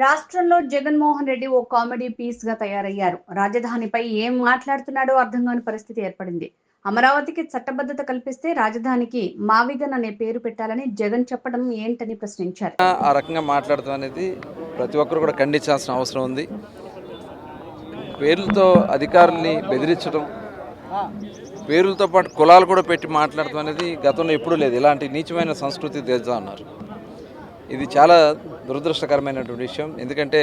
రాష్ట్రంలో జగన్మోహన్ రెడ్డి ఓ comedy piece గా తయారయ్యారు. రాజధానిపై ఏం మాట్లాడుతున్నాడో అర్థం కాని పరిస్థితి ఏర్పడింది. అమరావతికి చట్టబద్ధత కల్పిస్తే రాజధానికి మావిగన్ అనే పేరు పెట్టాలని జగన్ చెప్పడం ఏంటని ప్రశ్నించారు. ఆ రకంగా మాట్లాడటం అనేది ప్రతి ఒక్కరు కూడా ఖండించాల్సిన అవసరం ఉంది. పేర్లతో అధికారుల్ని బెదిరించడం, పేర్లతో పాటు కులాలు కూడా పెట్టి మాట్లాడటం అనేది గతంలో ఎప్పుడూ లేదు. ఇలాంటి నీచమైన సంస్కృతి తెస్తా ఉన్నారు. ఇది చాలా దురదృష్టకరమైనటువంటి విషయం. ఎందుకంటే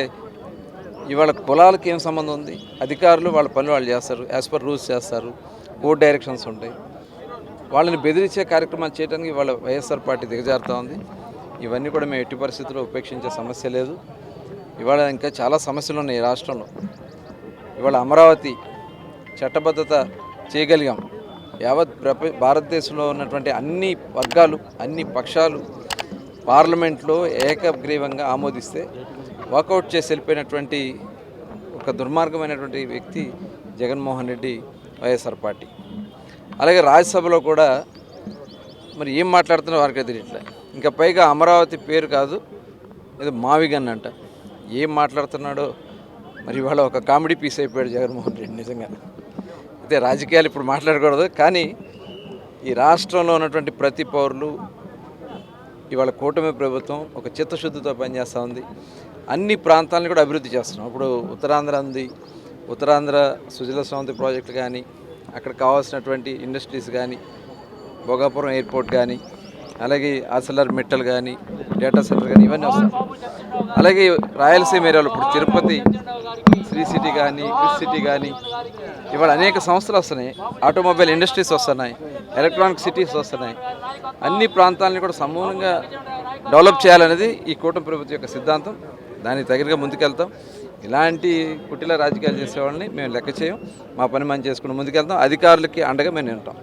ఇవాళ కులాలకి ఏం సంబంధం ఉంది? అధికారులు వాళ్ళ పనులు వాళ్ళు చేస్తారు, యాజ్ పర్ రూల్స్ చేస్తారు, కోర్టు డైరెక్షన్స్ ఉంటాయి. వాళ్ళని బెదిరించే కార్యక్రమాలు చేయడానికి వాళ్ళ వైఎస్ఆర్ పార్టీ దిగజారుతూ ఉంది. ఇవన్నీ కూడా మేము ఎట్టి పరిస్థితుల్లో ఉపేక్షించే సమస్య లేదు. ఇవాళ ఇంకా చాలా సమస్యలు ఉన్నాయి ఈ రాష్ట్రంలో. ఇవాళ అమరావతి చట్టబద్ధత చేయగలిగాం. యావత్ భారతదేశంలో ఉన్నటువంటి అన్ని వర్గాలు, అన్ని పక్షాలు పార్లమెంట్లో ఏకగ్రీవంగా ఆమోదిస్తే వాకౌట్ చేసి వెళ్ళిపోయినటువంటి ఒక దుర్మార్గమైనటువంటి వ్యక్తి జగన్మోహన్ రెడ్డి, వైఎస్ఆర్ పార్టీ. అలాగే రాజ్యసభలో కూడా మరి ఏం మాట్లాడుతున్నా వారికి తెలియట్లే. ఇంకా పైగా అమరావతి పేరు కాదు, ఏదో మావిగన్ అంట. ఏం మాట్లాడుతున్నాడో మరి ఇవాళ ఒక కామెడీ పీస్ అయిపోయాడు జగన్మోహన్ రెడ్డి నిజంగా. అయితే రాజకీయాలు ఇప్పుడు మాట్లాడకూడదు, కానీ ఈ రాష్ట్రంలో ఉన్నటువంటి ప్రతి పౌరులు ఇవాళ కూటమి ప్రభుత్వం ఒక చిత్తశుద్ధితో పనిచేస్తూ ఉంది. అన్ని ప్రాంతాలను కూడా అభివృద్ధి చేస్తున్నాం. ఇప్పుడు ఉత్తరాంధ్ర ఉంది, ఉత్తరాంధ్ర సుజల స్రవంతి ప్రాజెక్టు కానీ, అక్కడ కావాల్సినటువంటి ఇండస్ట్రీస్ కానీ, భోగాపురం ఎయిర్పోర్ట్ కానీ, అలాగే ఆర్సెలర్ మెటల్ కానీ, డేటా సెంటర్ కానీ, ఇవన్నీ వస్తాయి. అలాగే రాయలసీమ ఏరియాలో ఇప్పుడు తిరుపతి శ్రీ సిటీ కానీ, క్రిస్ సిటీ కానీ, ఇవాళ అనేక సంస్థలు వస్తున్నాయి, ఆటోమొబైల్ ఇండస్ట్రీస్ వస్తున్నాయి, ఎలక్ట్రానిక్ సిటీస్ వస్తున్నాయి. అన్ని ప్రాంతాలని కూడా సమూలంగా డెవలప్ చేయాలనేది ఈ కూటమి ప్రభుత్వం యొక్క సిద్ధాంతం. దానికి తగినగా ముందుకెళ్తాం. ఇలాంటి కుటిల రాజకీయాలు చేసేవాళ్ళని మేము లెక్క చేయం. మా పని మనం చేసుకుని ముందుకెళ్తాం. అధికారులకి అండగా మేము ఉంటాం.